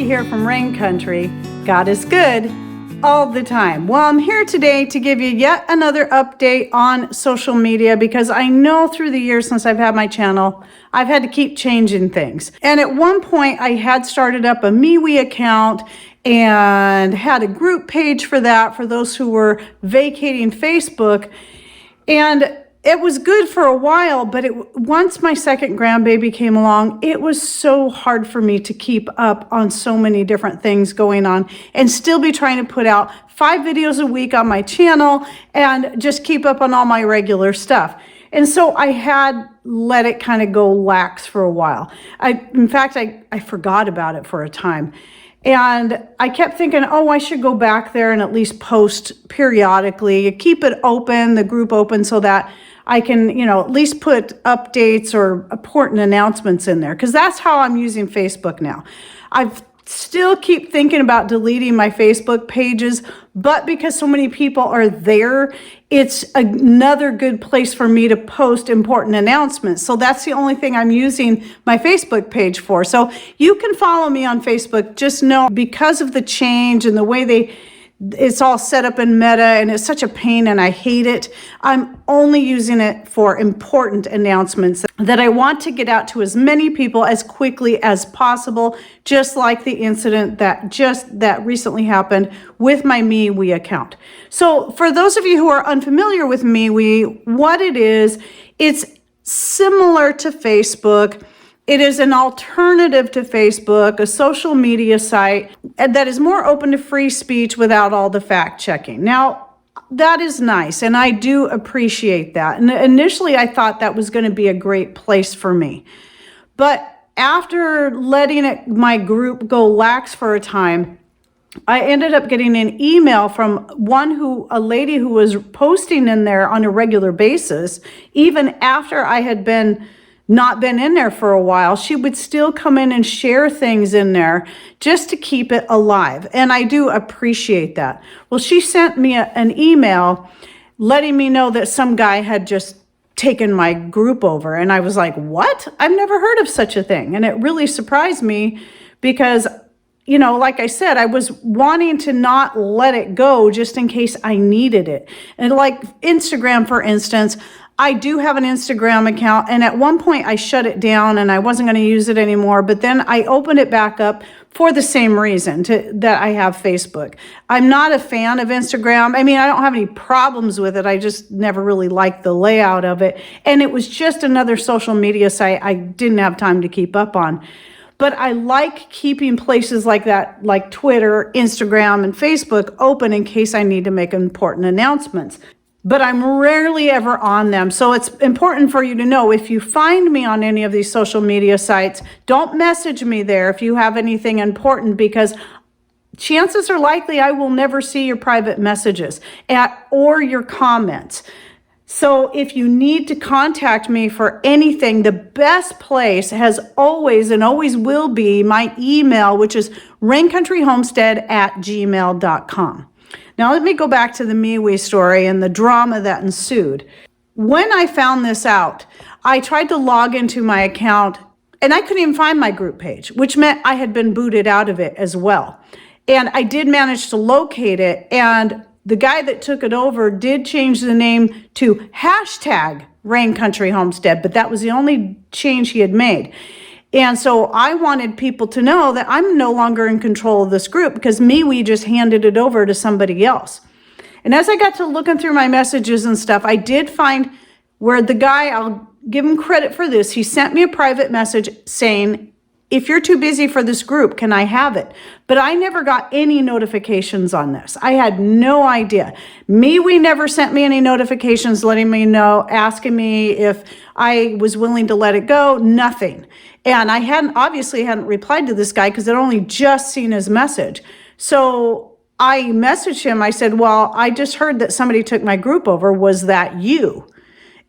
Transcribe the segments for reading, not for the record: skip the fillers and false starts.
Jackie here from Rain Country. God is good all the time. Well, I'm here today to give you yet another update on social media because I know through the years since I've had my channel, I've had to keep changing things. And at one point I had started up a MeWe account and had a group page for that for those who were vacating Facebook. And it was good for a while, but once my second grandbaby came along, it was so hard for me to keep up on so many different things going on and still be trying to put out 5 videos a week on my channel and just keep up on all my regular stuff. And so I had let it kind of go lax for a while. In fact, I forgot about it for a time. And I kept thinking, oh, I should go back there and at least post periodically, keep it open, the group open, so that I can, at least put updates or important announcements in there, because that's how I'm using Facebook now. I've still keep thinking about deleting my Facebook pages, but because so many people are there, it's another good place for me to post important announcements. So that's the only thing I'm using my Facebook page for. So you can follow me on Facebook. Just know, because of the change and the way it's all set up in Meta, and it's such a pain and I hate it, I'm only using it for important announcements that I want to get out to as many people as quickly as possible, just like the incident that recently happened with my MeWe account. So for those of you who are unfamiliar with MeWe, what it is, it's similar to Facebook. It is an alternative to Facebook, a social media site that is more open to free speech without all the fact checking. Now, that is nice, and I do appreciate that. And initially, I thought that was going to be a great place for me. But after letting my group go lax for a time, I ended up getting an email from a lady who was posting in there on a regular basis. Even after I had not been in there for a while, she would still come in and share things in there just to keep it alive. And I do appreciate that. Well, she sent me an email letting me know that some guy had just taken my group over. And I was like, what? I've never heard of such a thing. And it really surprised me because, like I said, I was wanting to not let it go just in case I needed it. And like Instagram, for instance, I do have an Instagram account, and at one point I shut it down and I wasn't going to use it anymore, but then I opened it back up for the same reason that I have Facebook. I'm not a fan of Instagram. I mean, I don't have any problems with it. I just never really liked the layout of it. And it was just another social media site I didn't have time to keep up on. But I like keeping places like that, like Twitter, Instagram, and Facebook open in case I need to make important announcements. But I'm rarely ever on them. So it's important for you to know, if you find me on any of these social media sites, don't message me there if you have anything important, because chances are likely I will never see your private messages or your comments. So if you need to contact me for anything, the best place has always and always will be my email, which is raincountryhomestead@gmail.com. Now, let me go back to the MeWe story and the drama that ensued. When I found this out, I tried to log into my account and I couldn't even find my group page, which meant I had been booted out of it as well. And I did manage to locate it, and the guy that took it over did change the name to #RainCountryHomestead, but that was the only change he had made. And so I wanted people to know that I'm no longer in control of this group, because MeWe just handed it over to somebody else. And as I got to looking through my messages and stuff, I did find where the guy, I'll give him credit for this, he sent me a private message saying, if you're too busy for this group, can I have it? But I never got any notifications on this. I had no idea. MeWe never sent me any notifications letting me know, asking me if I was willing to let it go, nothing. And I obviously hadn't replied to this guy because I'd only just seen his message. So I messaged him. I said, well, I just heard that somebody took my group over. Was that you?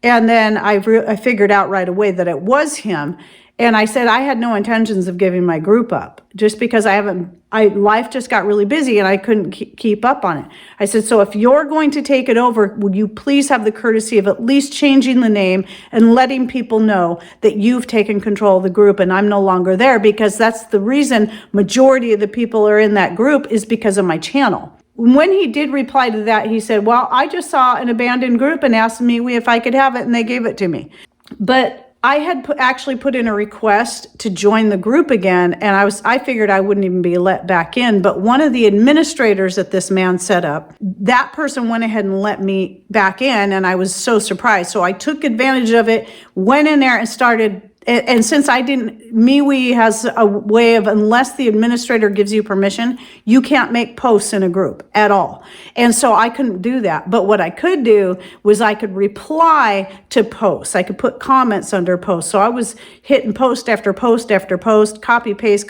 And then I figured out right away that it was him. And I said I had no intentions of giving my group up just because life just got really busy and I couldn't keep up on it. I said, so if you're going to take it over, would you please have the courtesy of at least changing the name and letting people know that you've taken control of the group and I'm no longer there, because that's the reason majority of the people are in that group is because of my channel. When he did reply to that, he said, well, I just saw an abandoned group and asked me if I could have it, and they gave it to me. But I had actually put in a request to join the group again, and I figured I wouldn't even be let back in. But one of the administrators that this man set up, that person went ahead and let me back in, and I was so surprised. So I took advantage of it, went in there and started. And since MeWe has a way of, unless the administrator gives you permission, you can't make posts in a group at all. And so I couldn't do that. But what I could do was I could reply to posts. I could put comments under posts. So I was hitting post after post after post, copy, paste,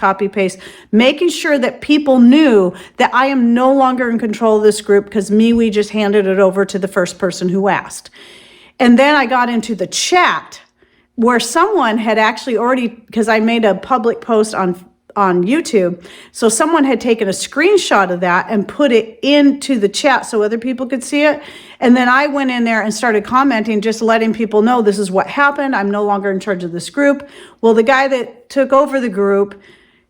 making sure that people knew that I am no longer in control of this group because MeWe just handed it over to the first person who asked. And then I got into the chat, where someone had actually already, because I made a public post on YouTube, so someone had taken a screenshot of that and put it into the chat so other people could see it. And then I went in there and started commenting, just letting people know this is what happened. I'm no longer in charge of this group. Well, the guy that took over the group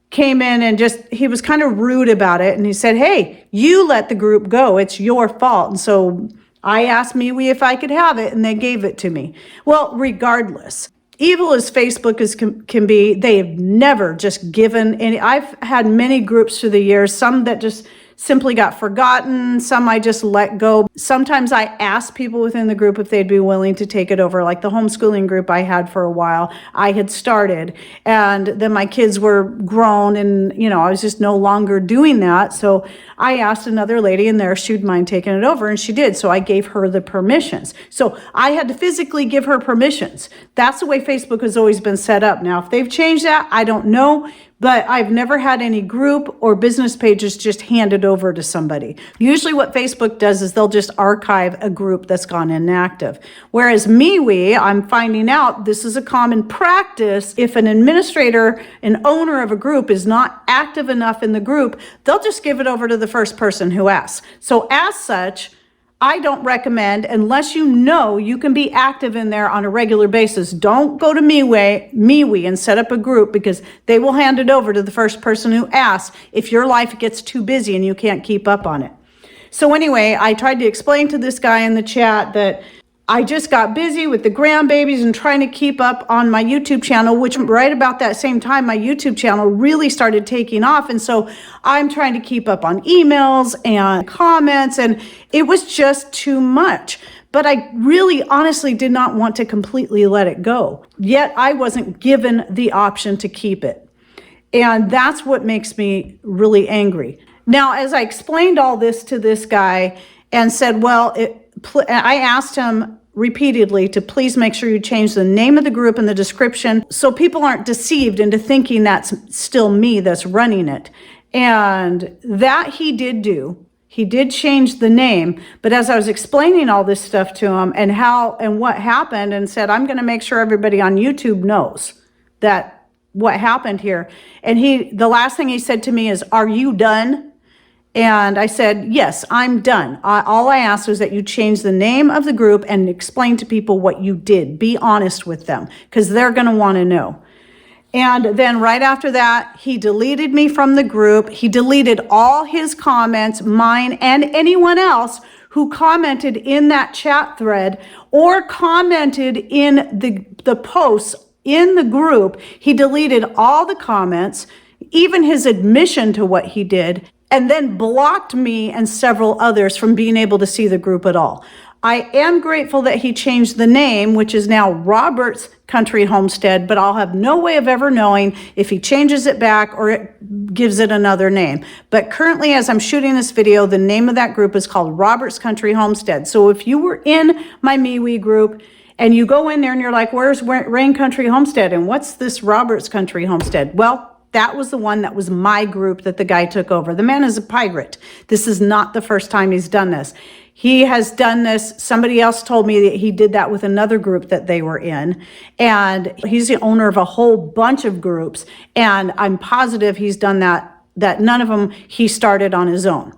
came in and he was kind of rude about it. And he said, hey, you let the group go. It's your fault. And so I asked MeWe if I could have it, and they gave it to me. Well, regardless, evil as Facebook can be, they have never just given any. I've had many groups through the years, some that just simply got forgotten, some I just let go. Sometimes I ask people within the group if they'd be willing to take it over, like the homeschooling group I had for a while. I had started, and then my kids were grown, and I was just no longer doing that. So I asked another lady in there if she'd mind taking it over, and she did. So I gave her the permissions. So I had to physically give her permissions. That's the way Facebook has always been set up. Now, if they've changed that, I don't know. But I've never had any group or business pages just handed over to somebody. Usually what Facebook does is they'll just archive a group that's gone inactive. Whereas MeWe, I'm finding out this is a common practice. If an administrator, an owner of a group is not active enough in the group, they'll just give it over to the first person who asks. So as such, I don't recommend, unless you can be active in there on a regular basis. Don't go to MeWe and set up a group, because they will hand it over to the first person who asks if your life gets too busy and you can't keep up on it. So anyway, I tried to explain to this guy in the chat that I just got busy with the grandbabies and trying to keep up on my YouTube channel, which right about that same time, my YouTube channel really started taking off. And so I'm trying to keep up on emails and comments, and it was just too much. But I really honestly did not want to completely let it go. Yet I wasn't given the option to keep it. And that's what makes me really angry. Now, as I explained all this to this guy and said, I asked him repeatedly to please make sure you change the name of the group and the description so people aren't deceived into thinking that's still me that's running it. And that he did do. He did change the name, but as I was explaining all this stuff to him and how and what happened, and said, I'm going to make sure everybody on YouTube knows that what happened here. And the last thing he said to me is, are you done? And I said, yes, I'm done. All I asked was that you change the name of the group and explain to people what you did. Be honest with them, because they're going to want to know. And then right after that, he deleted me from the group. He deleted all his comments, mine and anyone else who commented in that chat thread or commented in the posts in the group. He deleted all the comments, even his admission to what he did, and then blocked me and several others from being able to see the group at all. I am grateful that he changed the name, which is now Robert's Country Homestead, but I'll have no way of ever knowing if he changes it back or it gives it another name. But currently, as I'm shooting this video, the name of that group is called Robert's Country Homestead. So if you were in my MeWe group and you go in there and you're like, where's Rain Country Homestead? And what's this Robert's Country Homestead? Well, That was the one that was my group that the guy took over. The man is a pirate. This is not the first time he's done this. He has done this. Somebody else told me that he did that with another group that they were in. And he's the owner of a whole bunch of groups. And I'm positive he's done that none of them he started on his own.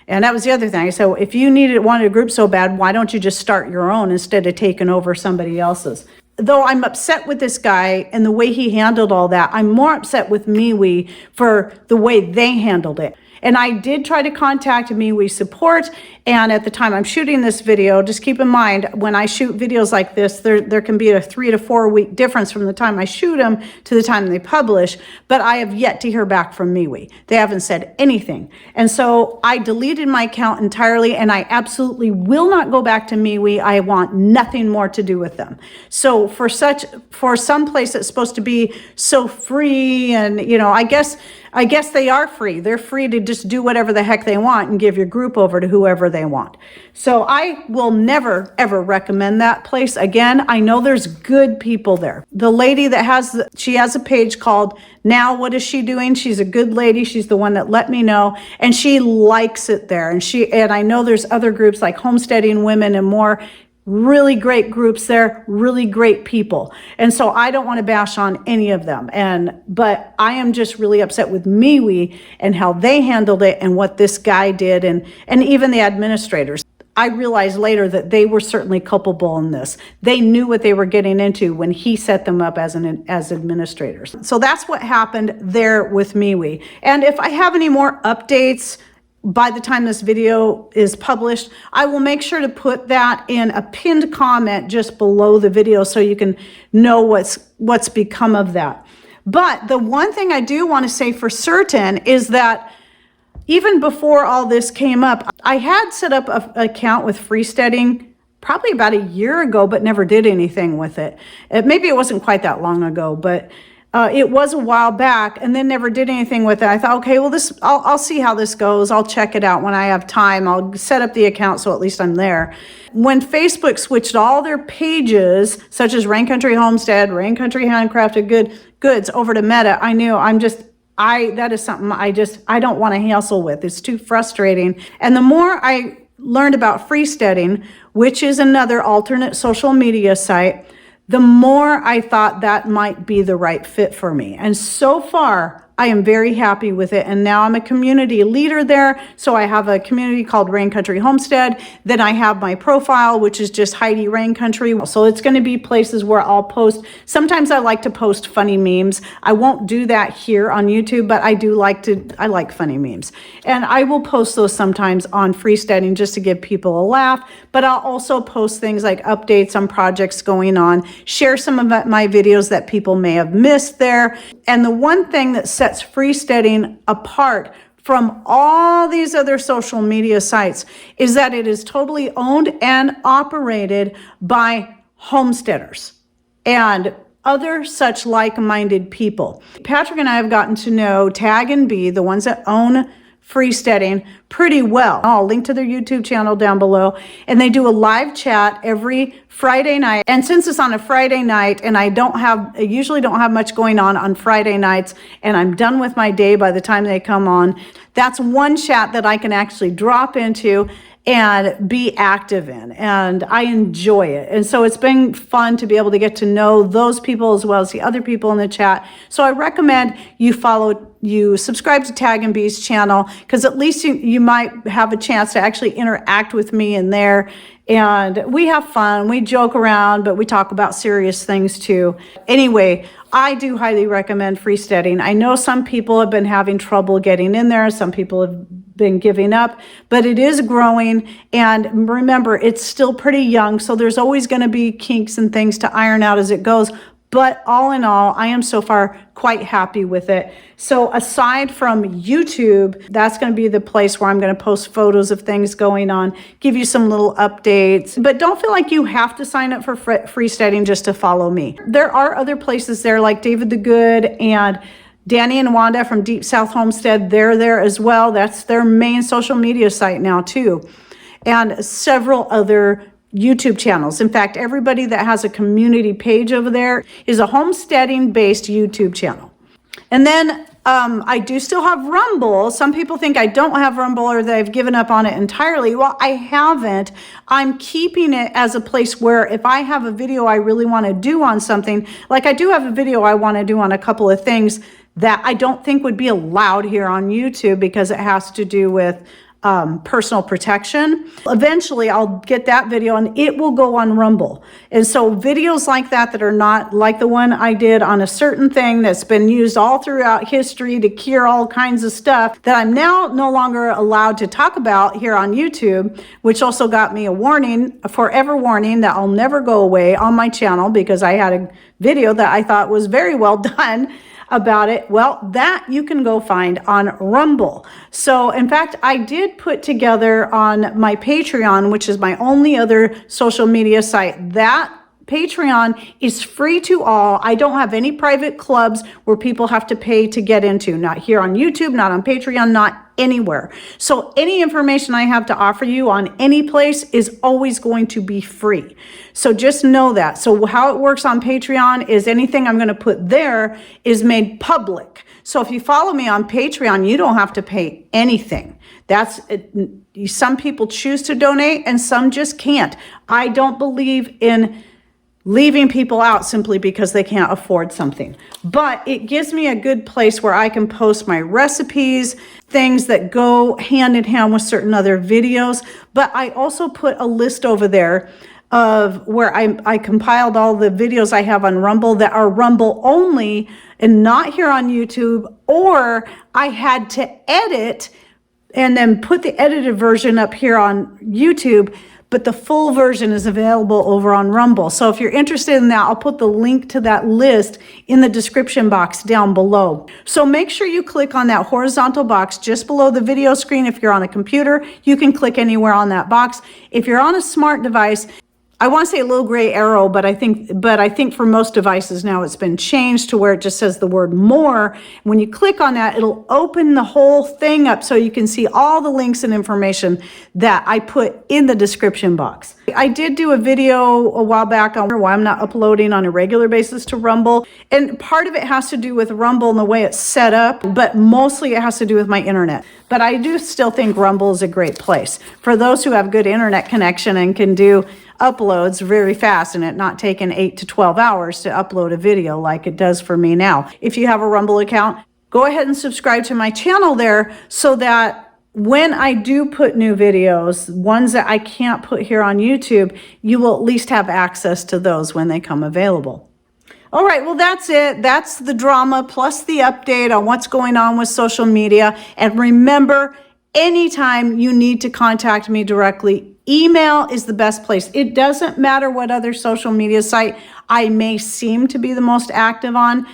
And that was the other thing. I said, well, if you wanted a group so bad, why don't you just start your own instead of taking over somebody else's? Though I'm upset with this guy and the way he handled all that, I'm more upset with MeWe for the way they handled it. And I did try to contact MeWe support, and at the time I'm shooting this video, just keep in mind, when I shoot videos like this, there can be a 3 to 4 week difference from the time I shoot them to the time they publish, but I have yet to hear back from MeWe. They haven't said anything. And so I deleted my account entirely, and I absolutely will not go back to MeWe. I want nothing more to do with them. So for some place that's supposed to be so free, and I guess they are free. They're free to just do whatever the heck they want and give your group over to whoever they want. So I will never, ever recommend that place again. I know there's good people there. The lady that she has a page called Now What Is She Doing? She's a good lady. She's the one that let me know, and she likes it there. And I know there's other groups like Homesteading Women and more. Really great groups there, really great people. And so I don't want to bash on any of them. But I am just really upset with MeWe and how they handled it and what this guy did, and even the administrators. I realized later that they were certainly culpable in this. They knew what they were getting into when he set them up as administrators. So that's what happened there with MeWe. And if I have any more updates by the time this video is published, I will make sure to put that in a pinned comment just below the video so you can know what's become of that. But the one thing I do want to say for certain is that even before all this came up, I had set up an account with FreeSteading probably about a year ago, but never did anything with it. Maybe it wasn't quite that long ago, but it was a while back, and then never did anything with it. I thought, okay, well, I'll see how this goes. I'll check it out when I have time. I'll set up the account so at least I'm there. When Facebook switched all their pages, such as Rain Country Homestead, Rain Country Handcrafted Goods, over to Meta, I knew that is something I don't want to hassle with. It's too frustrating. And the more I learned about FreeSteading, which is another alternate social media site, the more I thought that might be the right fit for me. And so far, I am very happy with it. And now I'm a community leader there. So I have a community called Rain Country Homestead. Then I have my profile, which is just Heidi Rain Country. So it's going to be places where I'll post. Sometimes I like to post funny memes. I won't do that here on YouTube, but I like funny memes. And I will post those sometimes on FreeSteading just to give people a laugh. But I'll also post things like updates on projects going on, share some of my videos that people may have missed there. And the one thing that sets FreeSteading apart from all these other social media sites is that it is totally owned and operated by homesteaders and other such like-minded people. Patrick and I have gotten to know Tag and B, the ones that own FreeSteading, pretty well. I'll link to their YouTube channel down below. And they do a live chat every Friday night. And since it's on a Friday night, and I usually don't have much going on Friday nights, and I'm done with my day by the time they come on, that's one chat that I can actually drop into and be active in, and I enjoy it. And so it's been fun to be able to get to know those people as well as the other people in the chat. So I recommend you subscribe to Tag and B's channel, because at least you might have a chance to actually interact with me in there. And we have fun, we joke around, but we talk about serious things too. Anyway, I do highly recommend FreeSteading. I know some people have been having trouble getting in there. Some people have been giving up, but it is growing. And remember, it's still pretty young, so there's always going to be kinks and things to iron out as it goes. But all in all, I am so far quite happy with it. So aside from YouTube, that's going to be the place where I'm going to post photos of things going on, give you some little updates. But don't feel like you have to sign up for FreeSteading just to follow me. There are other places there like David the Good and Danny and Wanda from Deep South Homestead. They're there as well. That's their main social media site now too. And several other YouTube channels. In fact, everybody that has a community page over there is a homesteading based YouTube channel. And then I do still have Rumble. Some people think I don't have Rumble or that I've given up on it entirely. Well, I haven't. I'm keeping it as a place where if I have a video I really want to do on something, like I do have a video I want to do on a couple of things that I don't think would be allowed here on YouTube because it has to do with personal protection. Eventually I'll get that video and it will go on Rumble. And so videos like that that are not like the one I did on a certain thing that's been used all throughout history to cure all kinds of stuff that I'm now no longer allowed to talk about here on YouTube, which also got me a warning, a forever warning that I'll never go away on my channel because I had a video that I thought was very well done about it. Well, that you can go find on Rumble. So in fact, I did put together on my Patreon, which is my only other social media site, that Patreon is free to all. I don't have any private clubs where people have to pay to get into, not here on YouTube, not on Patreon, not anywhere. So any information I have to offer you on any place is always going to be free. So just know that. So how it works on Patreon is anything I'm going to put there is made public. So if you follow me on Patreon, you don't have to pay anything. That's it. Some people choose to donate and some just can't. I don't believe in leaving people out simply because they can't afford something. But it gives me a good place where I can post my recipes, things that go hand in hand with certain other videos. But I also put a list over there of where I compiled all the videos I have on Rumble that are Rumble only and not here on YouTube, or I had to edit and then put the edited version up here on YouTube, but the full version is available over on Rumble. So if you're interested in that, I'll put the link to that list in the description box down below. So make sure you click on that horizontal box just below the video screen. If you're on a computer, you can click anywhere on that box. If you're on a smart device, I want to say a little gray arrow, but I think for most devices now it's been changed to where it just says the word more. When you click on that, it'll open the whole thing up so you can see all the links and information that I put in the description box. I did do a video a while back on why I'm not uploading on a regular basis to Rumble. And part of it has to do with Rumble and the way it's set up, but mostly it has to do with my internet. But I do still think Rumble is a great place for those who have good internet connection and can do uploads very fast and it not taking 8 to 12 hours to upload a video like it does for me now. If you have a Rumble account, go ahead and subscribe to my channel there so that when I do put new videos, ones that I can't put here on YouTube, you will at least have access to those when they come available. All right, well, that's it. That's the drama plus the update on what's going on with social media. And remember, anytime you need to contact me directly, email is the best place. It doesn't matter what other social media site I may seem to be the most active on.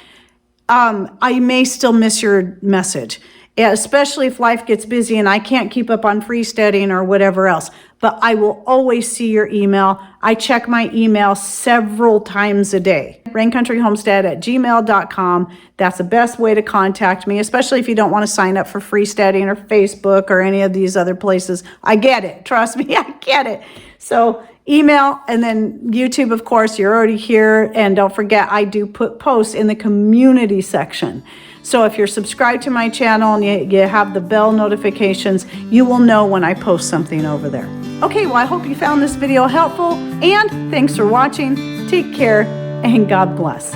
I may still miss your message, especially if life gets busy and I can't keep up on FreeSteading or whatever else. But I will always see your email. I check my email several times a day. raincountryhomestead@gmail.com. That's the best way to contact me, especially if you don't want to sign up for FreeSteading or Facebook or any of these other places. I get it. Trust me, I get it. So email, and then YouTube, of course, you're already here. And don't forget, I do put posts in the community section. So if you're subscribed to my channel and you have the bell notifications, you will know when I post something over there. Okay, well, I hope you found this video helpful, and thanks for watching. Take care, and God bless.